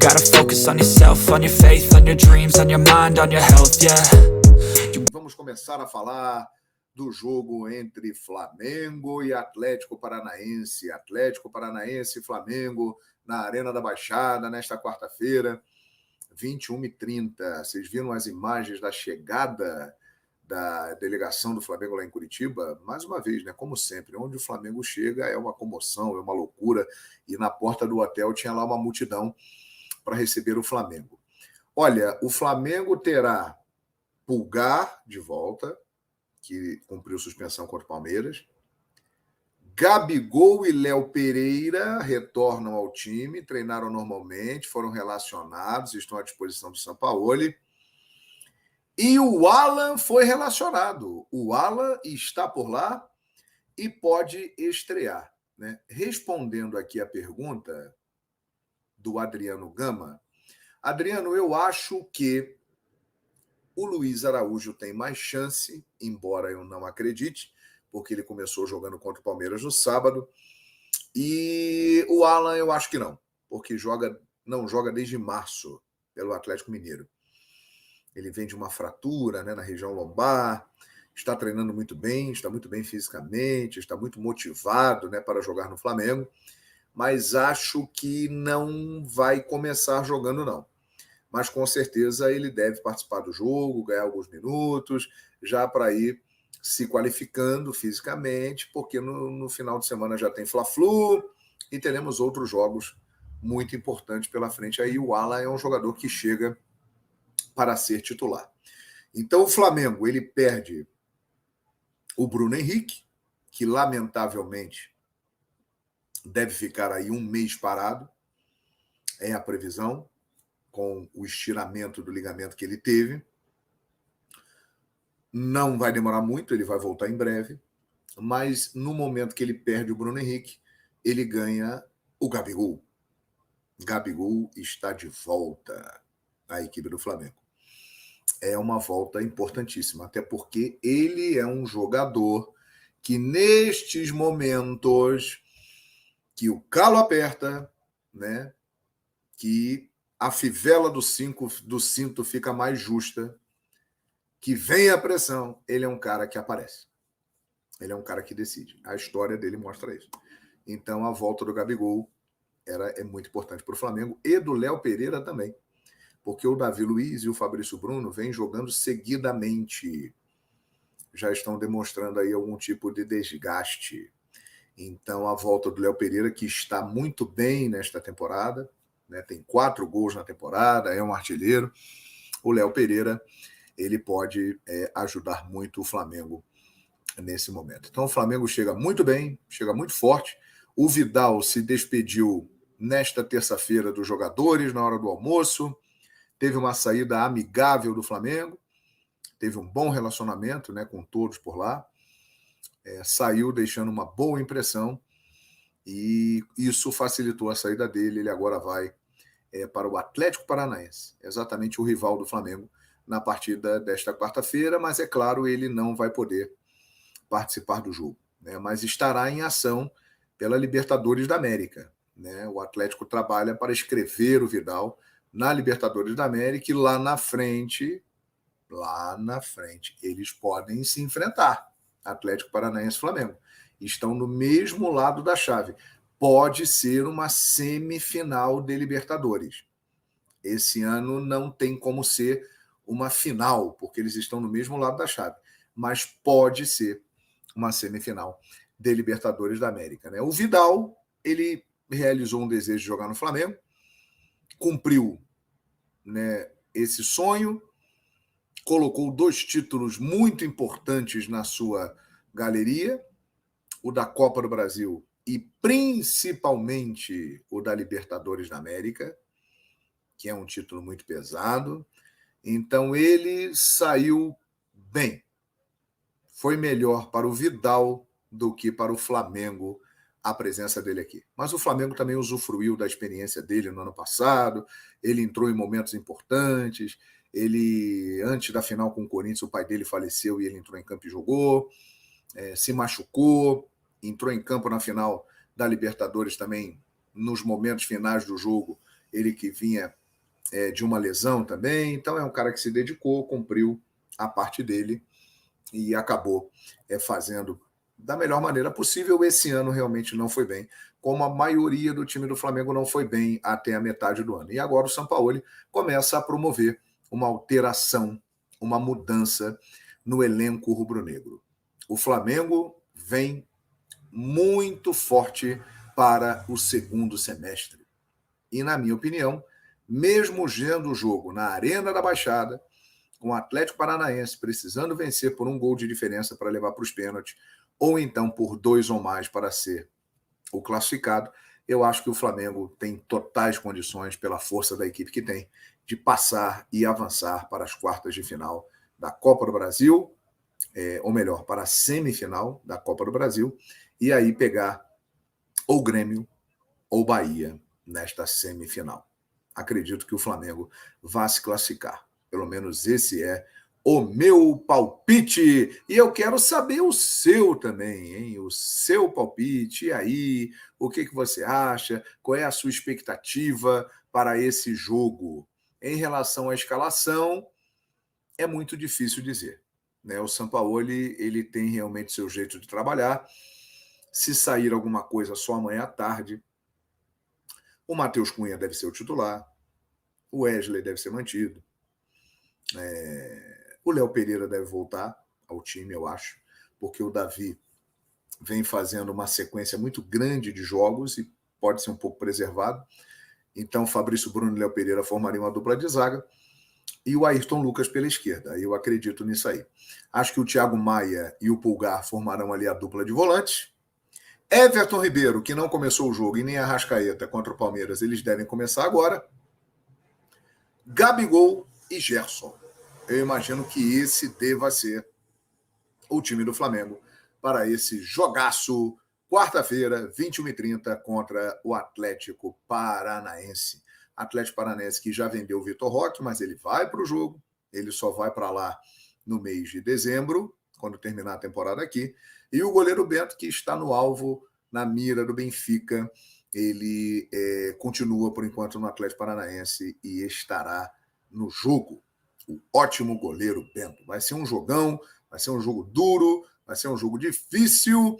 gotta focus on yourself, on your faith, on your dreams, on your mind, on your health, yeah. Vamos começar a falar do jogo entre Flamengo e Atlético Paranaense. Atlético Paranaense e Flamengo na Arena da Baixada nesta quarta-feira, 21h30. Vocês viram as imagens da chegada da delegação do Flamengo lá em Curitiba? Mais uma vez, né? Como sempre, onde o Flamengo chega é uma comoção, é uma loucura. E na porta do hotel tinha lá uma multidão para receber o Flamengo. Olha, o Flamengo terá Pulgar de volta, que cumpriu suspensão contra o Palmeiras. Gabigol e Léo Pereira retornam ao time, treinaram normalmente, foram relacionados, estão à disposição do Sampaoli. E o Alan foi relacionado. O Alan está por lá e pode estrear, né? Respondendo aqui a pergunta do Adriano Gama. Adriano, eu acho que o Luiz Araújo tem mais chance, embora eu não acredite, porque ele começou jogando contra o Palmeiras no sábado. E o Alan eu acho que não, porque não joga desde março pelo Atlético Mineiro. Ele vem de uma fratura, né, na região lombar, está treinando muito bem, está muito bem fisicamente, está muito motivado, né, para jogar no Flamengo, mas acho que não vai começar jogando, não. Mas com certeza ele deve participar do jogo, ganhar alguns minutos, já para ir se qualificando fisicamente, porque no final de semana já tem Fla-Flu e teremos outros jogos muito importantes pela frente. Aí o Alan é um jogador que chega para ser titular. Então o Flamengo ele perde o Bruno Henrique, que lamentavelmente deve ficar aí um mês parado, é a previsão, com o estiramento do ligamento que ele teve. Não vai demorar muito, ele vai voltar em breve, mas no momento que ele perde o Bruno Henrique, ele ganha o Gabigol. Gabigol está de volta à equipe do Flamengo. É uma volta importantíssima, até porque ele é um jogador que nestes momentos que o calo aperta, né, que a fivela do cinto fica mais justa, que vem a pressão, ele é um cara que aparece. Ele é um cara que decide. A história dele mostra isso. Então, a volta do Gabigol é muito importante para o Flamengo e do Léo Pereira também, porque o Davi Luiz e o Fabrício Bruno vêm jogando seguidamente. Já estão demonstrando aí algum tipo de desgaste. Então, a volta do Léo Pereira, que está muito bem nesta temporada, né, tem 4 gols na temporada, é um artilheiro. O Léo Pereira ele pode ajudar muito o Flamengo nesse momento. Então o Flamengo chega muito bem, chega muito forte. O Vidal se despediu nesta terça-feira dos jogadores na hora do almoço, teve uma saída amigável do Flamengo, teve um bom relacionamento, né, com todos por lá, saiu deixando uma boa impressão e isso facilitou a saída dele. Ele agora vai para o Atlético Paranaense, exatamente o rival do Flamengo, na partida desta quarta-feira, mas é claro, ele não vai poder participar do jogo, né? Mas estará em ação pela Libertadores da América, né? O Atlético trabalha para escrever o Vidal na Libertadores da América e lá na frente, eles podem se enfrentar, Atlético Paranaense e Flamengo. Estão no mesmo lado da chave. Pode ser uma semifinal de Libertadores. Esse ano não tem como ser uma final, porque eles estão no mesmo lado da chave, mas pode ser uma semifinal de Libertadores da América, né? O Vidal, ele realizou um desejo de jogar no Flamengo, cumpriu, né, esse sonho, colocou 2 títulos muito importantes na sua galeria, o da Copa do Brasil e principalmente o da Libertadores da América, que é um título muito pesado. Então ele saiu bem. Foi melhor para o Vidal do que para o Flamengo a presença dele aqui. Mas o Flamengo também usufruiu da experiência dele no ano passado, ele entrou em momentos importantes, ele, antes da final com o Corinthians, o pai dele faleceu e ele entrou em campo e jogou, se machucou, entrou em campo na final da Libertadores também, nos momentos finais do jogo, ele que vinha de uma lesão também, então é um cara que se dedicou, cumpriu a parte dele e acabou fazendo da melhor maneira possível. Esse ano realmente não foi bem, como a maioria do time do Flamengo não foi bem até a metade do ano. E agora o Sampaoli começa a promover uma alteração, uma mudança no elenco rubro-negro. O Flamengo vem muito forte para o segundo semestre. E, na minha opinião, mesmo vendo o jogo na Arena da Baixada, com o Atlético Paranaense precisando vencer por um gol de diferença para levar para os pênaltis, ou então por 2 ou mais para ser o classificado, eu acho que o Flamengo tem totais condições, pela força da equipe que tem, de passar e avançar para as quartas de final da Copa do Brasil, ou melhor, para a semifinal da Copa do Brasil, e aí pegar ou Grêmio ou Bahia nesta semifinal. Acredito que o Flamengo vai se classificar. Pelo menos esse é o meu palpite. E eu quero saber o seu também, hein? O seu palpite. E aí, o que você acha? Qual é a sua expectativa para esse jogo? Em relação à escalação, é muito difícil dizer, né? O Sampaoli, ele tem realmente seu jeito de trabalhar. Se sair alguma coisa só amanhã à tarde, o Matheus Cunha deve ser o titular, o Wesley deve ser mantido, o Léo Pereira deve voltar ao time, eu acho, porque o Davi vem fazendo uma sequência muito grande de jogos e pode ser um pouco preservado. Então, Fabrício Bruno e Léo Pereira formariam uma dupla de zaga e o Ayrton Lucas pela esquerda. Eu acredito nisso aí. Acho que o Thiago Maia e o Pulgar formarão ali a dupla de volantes. Everton Ribeiro, que não começou o jogo, e nem a Arrascaeta contra o Palmeiras, eles devem começar agora. Gabigol e Gerson. Eu imagino que esse deva ser o time do Flamengo para esse jogaço, quarta-feira, 21h30, contra o Atlético Paranaense. Atlético Paranaense que já vendeu o Vitor Roque, mas ele vai para o jogo, ele só vai para lá no mês de dezembro, quando terminar a temporada aqui. E o goleiro Bento, que está no alvo, na mira do Benfica, ele continua, por enquanto, no Atlético Paranaense e estará no jogo. O ótimo goleiro Bento. Vai ser um jogão, vai ser um jogo duro, vai ser um jogo difícil,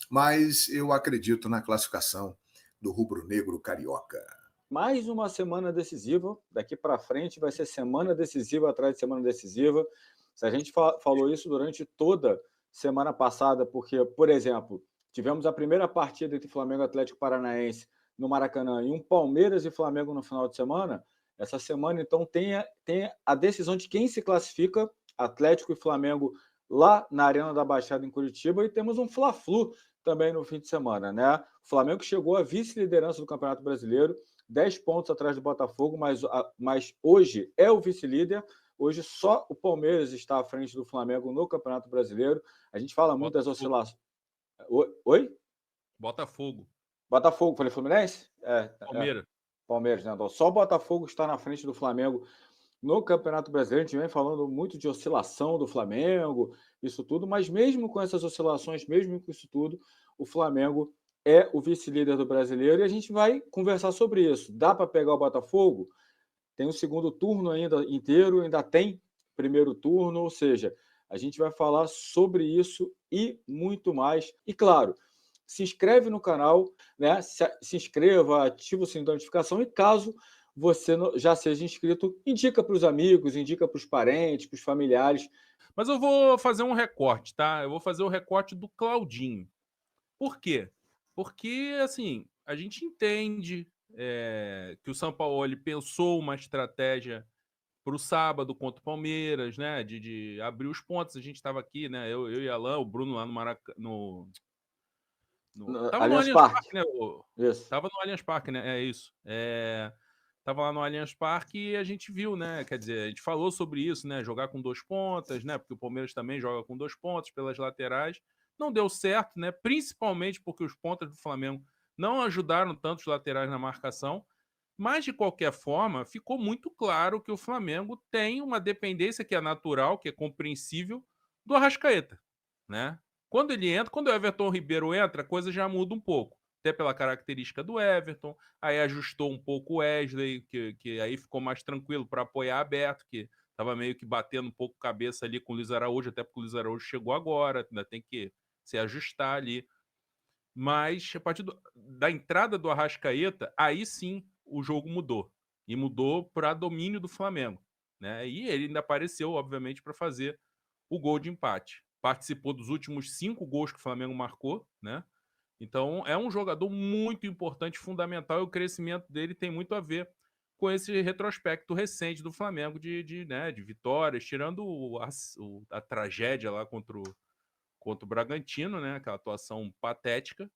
mas eu acredito na classificação do rubro-negro carioca. Mais uma semana decisiva. Daqui para frente vai ser semana decisiva atrás de semana decisiva. Se a gente falou isso durante toda semana passada, porque, por exemplo, tivemos a primeira partida entre Flamengo e Atlético Paranaense no Maracanã e um Palmeiras e Flamengo no final de semana. Essa semana, então, tem a decisão de quem se classifica, Atlético e Flamengo, lá na Arena da Baixada, em Curitiba, e temos um Fla-Flu também no fim de semana, né? O Flamengo chegou à vice-liderança do Campeonato Brasileiro, 10 pontos atrás do Botafogo, mas hoje é o vice-líder. Hoje só o Palmeiras está à frente do Flamengo no Campeonato Brasileiro. A gente fala muito das oscilações. Oi? Botafogo. Botafogo, falei Fluminense? Palmeiras. Palmeiras, né? Só o Botafogo está na frente do Flamengo no Campeonato Brasileiro. A gente vem falando muito de oscilação do Flamengo, isso tudo, mas mesmo com essas oscilações, mesmo com isso tudo, o Flamengo é o vice-líder do Brasileiro e a gente vai conversar sobre isso. Dá para pegar o Botafogo? Tem o segundo turno ainda inteiro, ainda tem primeiro turno, ou seja, a gente vai falar sobre isso e muito mais. E claro, se inscreve no canal, né? Se inscreva, ativa o sininho da notificação e caso você já seja inscrito, indica para os amigos, indica para os parentes, para os familiares. Mas eu vou fazer um recorte, tá? Eu vou fazer o recorte do Claudinho. Por quê? Porque, assim, a gente entende que o Sampaoli pensou uma estratégia para o sábado contra o Palmeiras, né? De abrir os pontos. A gente estava aqui, né? Eu e Alan, o Bruno lá no Maracanã. Tava no Allianz Parque, né? Isso. Tava no Allianz Parque, né? É isso. Tava lá no Allianz Parque e a gente viu, né? Quer dizer, a gente falou sobre isso, né? Jogar com 2 pontas, né? Porque o Palmeiras também joga com 2 pontas pelas laterais. Não deu certo, né? Principalmente porque os pontas do Flamengo não ajudaram tanto os laterais na marcação. Mas, de qualquer forma, ficou muito claro que o Flamengo tem uma dependência que é natural, que é compreensível, do Arrascaeta, né? Quando ele entra, quando o Everton Ribeiro entra, a coisa já muda um pouco. até pela característica do Everton, aí ajustou um pouco o Wesley, que aí ficou mais tranquilo para apoiar aberto, que estava meio que batendo um pouco cabeça ali com o Luiz Araújo, até porque o Luiz Araújo chegou agora, ainda tem que se ajustar ali. Mas a partir da entrada do Arrascaeta, aí sim o jogo mudou. E mudou para domínio do Flamengo, né? E ele ainda apareceu, obviamente, para fazer o gol de empate. Participou dos últimos 5 gols que o Flamengo marcou, né? Então é um jogador muito importante, fundamental, e o crescimento dele tem muito a ver com esse retrospecto recente do Flamengo de vitórias, tirando a tragédia lá contra o Bragantino, né? Aquela atuação patética.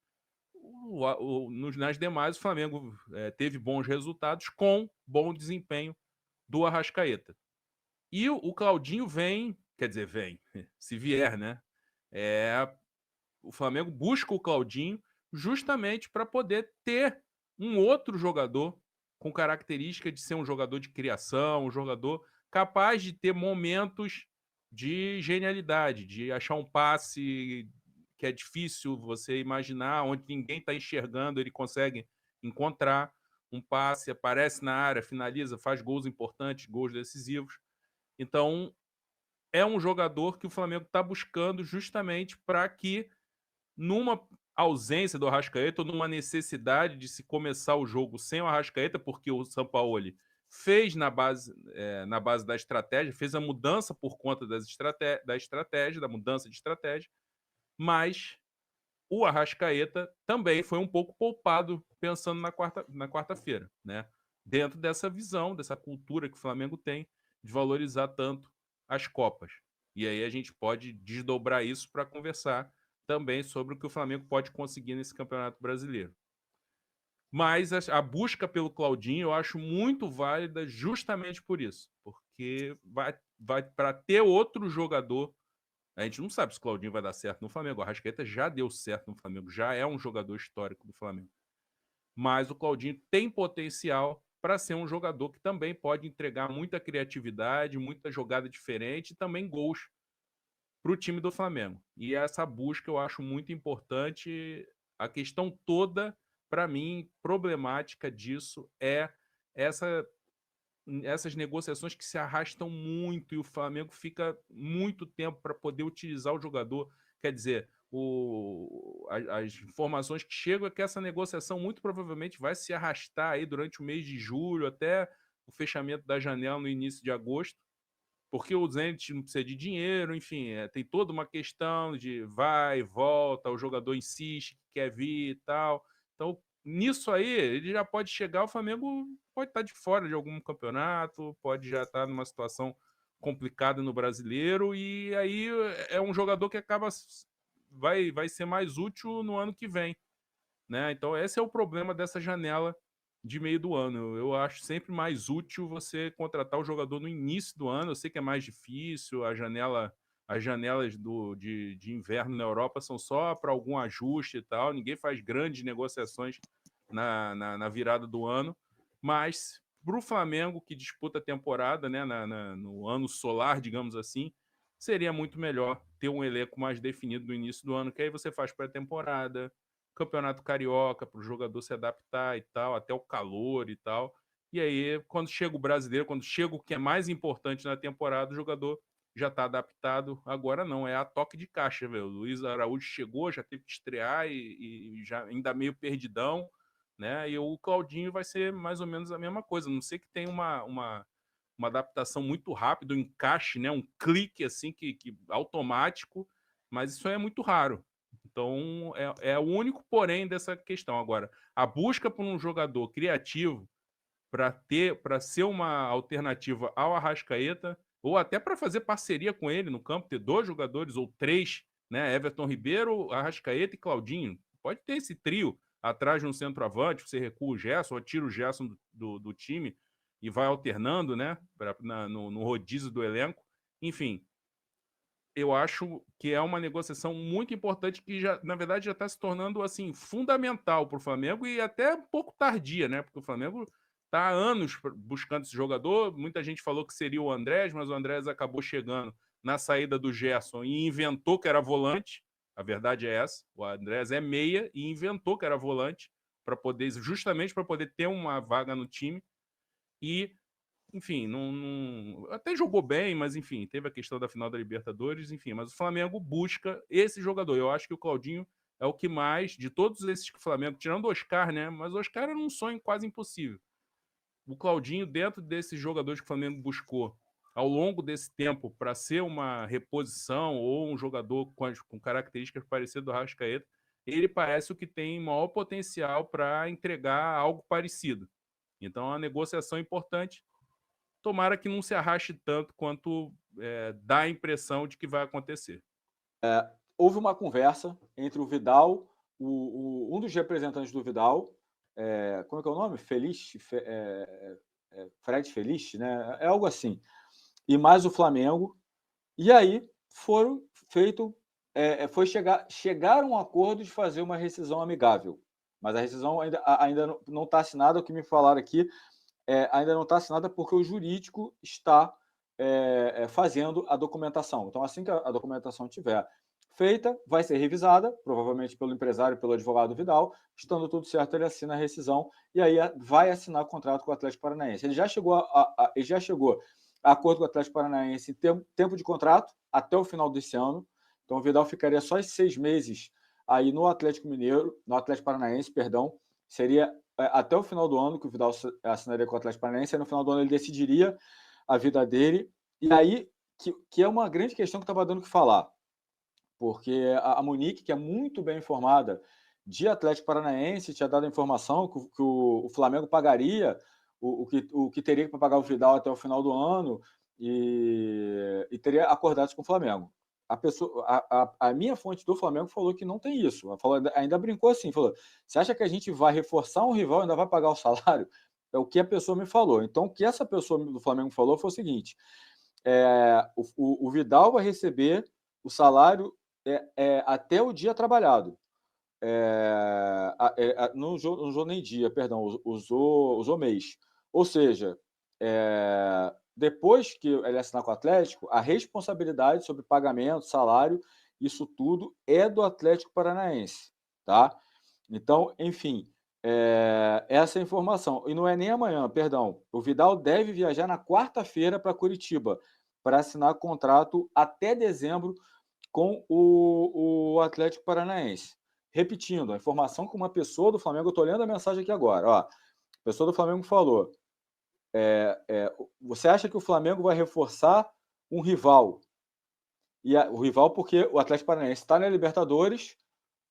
Nas demais, o Flamengo teve bons resultados com bom desempenho do Arrascaeta. E o Claudinho vem, se vier, né? O Flamengo busca o Claudinho justamente para poder ter um outro jogador com característica de ser um jogador de criação, um jogador capaz de ter momentos de genialidade, de achar um passe que é difícil você imaginar, onde ninguém está enxergando, ele consegue encontrar um passe, aparece na área, finaliza, faz gols importantes, gols decisivos. Então, é um jogador que o Flamengo está buscando justamente para que, numa ausência do Arrascaeta, ou numa necessidade de se começar o jogo sem o Arrascaeta, porque o Sampaoli fez na base da estratégia, fez a mudança por conta da mudança de estratégia, mas o Arrascaeta também foi um pouco poupado pensando na quarta-feira, né? Dentro dessa visão, dessa cultura que o Flamengo tem de valorizar tanto as Copas. E aí a gente pode desdobrar isso para conversar também sobre o que o Flamengo pode conseguir nesse Campeonato Brasileiro. Mas a busca pelo Claudinho eu acho muito válida justamente por isso, porque vai para ter outro jogador. A gente não sabe se o Claudinho vai dar certo no Flamengo. O Arrascaeta já deu certo no Flamengo, já é um jogador histórico do Flamengo. Mas o Claudinho tem potencial para ser um jogador que também pode entregar muita criatividade, muita jogada diferente e também gols para o time do Flamengo. E essa busca eu acho muito importante. A questão toda, para mim, problemática disso é essas negociações que se arrastam muito e o Flamengo fica muito tempo para poder utilizar o jogador. Quer dizer, as informações que chegam é que essa negociação muito provavelmente vai se arrastar aí durante o mês de julho até o fechamento da janela no início de agosto, porque o Zenit não precisa de dinheiro, enfim, tem toda uma questão de vai, volta, o jogador insiste que quer vir e tal. Então, nisso aí, ele já pode chegar, o Flamengo pode estar de fora de algum campeonato, pode já estar numa situação complicada no Brasileiro, e aí é um jogador que vai ser mais útil no ano que vem, né? Então, esse é o problema dessa janela de meio do ano. Eu acho sempre mais útil você contratar o jogador no início do ano. Eu sei que é mais difícil, as janelas de inverno na Europa são só para algum ajuste e tal, ninguém faz grandes negociações na virada do ano, mas para o Flamengo, que disputa a temporada, né, no ano solar, digamos assim, seria muito melhor ter um elenco mais definido no início do ano, que aí você faz pré-temporada, Campeonato Carioca, para o jogador se adaptar e tal, até o calor e tal. E aí, quando chega o Brasileiro, quando chega o que é mais importante na temporada, o jogador já está adaptado. Agora não, é a toque de caixa, velho. O Luiz Araújo chegou, já teve que estrear e já ainda meio perdidão, né? E o Claudinho vai ser mais ou menos a mesma coisa. Não sei que tem uma adaptação muito rápida, um encaixe, né? Um clique assim que automático, mas isso é muito raro. Então, é o único porém dessa questão. Agora, a busca por um jogador criativo para ser uma alternativa ao Arrascaeta, ou até para fazer parceria com ele no campo, ter 2 jogadores ou 3, né? Everton Ribeiro, Arrascaeta e Claudinho. Pode ter esse trio atrás de um centroavante, você recua o Gerson, ou tira o Gerson do time e vai alternando, né? No rodízio do elenco. Enfim, eu acho que é uma negociação muito importante que já, na verdade, já está se tornando assim fundamental para o Flamengo e até um pouco tardia, né? Porque o Flamengo está há anos buscando esse jogador. Muita gente falou que seria o Andrés, mas o Andrés acabou chegando na saída do Gerson e inventou que era volante, A verdade é essa. O Andrés é meia e inventou que era volante justamente para poder ter uma vaga no time. E, enfim, até jogou bem, mas enfim, teve a questão da final da Libertadores, enfim, mas o Flamengo busca esse jogador. Eu acho que o Claudinho é o que mais, de todos esses que o Flamengo, tirando o Oscar, né? Mas o Oscar era um sonho quase impossível. O Claudinho, dentro desses jogadores que o Flamengo buscou ao longo desse tempo para ser uma reposição ou um jogador com características parecidas do Arrascaeta, ele parece o que tem maior potencial para entregar algo parecido. Então, é uma negociação importante. Tomara que não se arraste tanto quanto dá a impressão de que vai acontecer. Houve uma conversa entre o Vidal, um dos representantes do Vidal, como é que é o nome? Fred Feliz, né? É algo assim. E mais o Flamengo. E aí chegaram a um acordo de fazer uma rescisão amigável. Mas a rescisão ainda não está assinada. O que me falaram aqui ainda não está assinada porque o jurídico está fazendo a documentação. Então, assim que a documentação estiver feita, vai ser revisada, provavelmente pelo empresário, pelo advogado Vidal. Estando tudo certo, ele assina a rescisão e aí vai assinar o contrato com o Atlético Paranaense. Ele já chegou a acordo com o Atlético Paranaense em tempo de contrato até o final desse ano. Então, o Vidal ficaria só esses 6 meses aí no Atlético Paranaense, perdão. Seria até o final do ano que o Vidal assinaria com o Atlético Paranaense. Aí, no final do ano, ele decidiria a vida dele. E aí, que é uma grande questão que estava dando o que falar. Porque a Monique, que é muito bem informada de Atlético Paranaense, tinha dado a informação que o Flamengo pagaria o que teria para pagar o Vidal até o final do ano e teria acordado com o Flamengo. A minha fonte do Flamengo falou que não tem isso. Ainda brincou assim, falou, você acha que a gente vai reforçar um rival e ainda vai pagar o salário? É o que a pessoa me falou. Então, o que essa pessoa do Flamengo falou foi o seguinte, o Vidal vai receber o salário até o dia trabalhado. Não usou nem dia, perdão, usou mês. Ou seja, depois que ele assinar com o Atlético, a responsabilidade sobre pagamento, salário, isso tudo é do Atlético Paranaense, tá? Então, enfim, essa é a informação. E não é nem amanhã, perdão. O Vidal deve viajar na quarta-feira para Curitiba para assinar contrato até dezembro com o Atlético Paranaense. Repetindo, a informação que uma pessoa do Flamengo, eu estou lendo a mensagem aqui agora, ó, a pessoa do Flamengo falou, você acha que o Flamengo vai reforçar um rival? O rival porque o Atlético Paranaense está na Libertadores,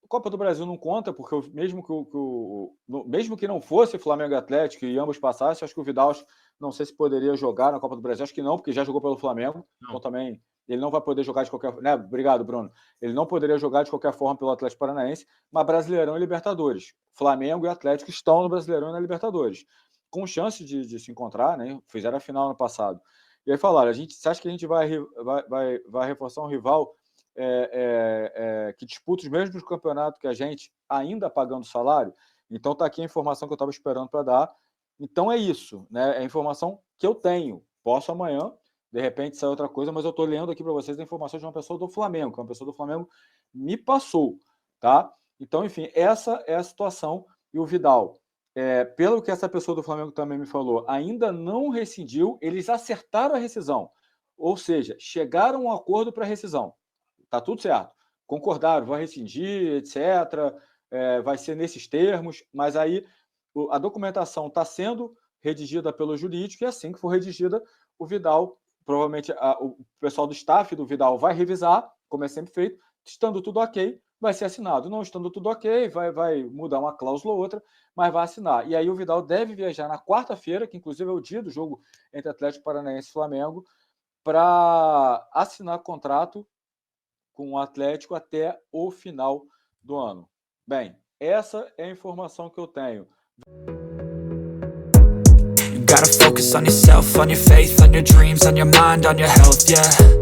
a Copa do Brasil não conta, porque mesmo que não fosse Flamengo e Atlético e ambos passassem, acho que o Vidal, não sei se poderia jogar na Copa do Brasil, acho que não, porque já jogou pelo Flamengo, então também ele não vai poder jogar de qualquer forma, né? Obrigado, Bruno. Ele não poderia jogar de qualquer forma pelo Atlético Paranaense, mas Brasileirão e Libertadores. Flamengo e Atlético estão no Brasileirão e na Libertadores, com chance de se encontrar, né? Fizeram a final ano passado. E aí falaram, você acha que a gente vai reforçar um rival que disputa os mesmos campeonatos que a gente, ainda pagando salário? Então tá aqui a informação que eu estava esperando para dar. Então é isso, né? É a informação que eu tenho. Posso amanhã, de repente, sair outra coisa, mas eu estou lendo aqui para vocês a informação de uma pessoa do Flamengo, que uma pessoa do Flamengo me passou, tá? Então, enfim, essa é a situação. E o Vidal, pelo que essa pessoa do Flamengo também me falou, ainda não rescindiu, eles acertaram a rescisão. Ou seja, chegaram a um acordo para rescisão. Tá tudo certo. Concordaram, vai rescindir, etc. Vai ser nesses termos, mas aí a documentação está sendo redigida pelo jurídico e assim que for redigida, o Vidal, provavelmente o pessoal do staff do Vidal vai revisar, como é sempre feito, estando tudo ok, vai ser assinado. Não estando tudo ok, vai mudar uma cláusula ou outra, mas vai assinar. E aí o Vidal deve viajar na quarta-feira, que inclusive é o dia do jogo entre Atlético Paranaense e Flamengo, para assinar contrato com o Atlético até o final do ano. Bem, essa é a informação que eu tenho. You gotta focus on yourself, on your faith, on your dreams, on your mind, on your health, yeah.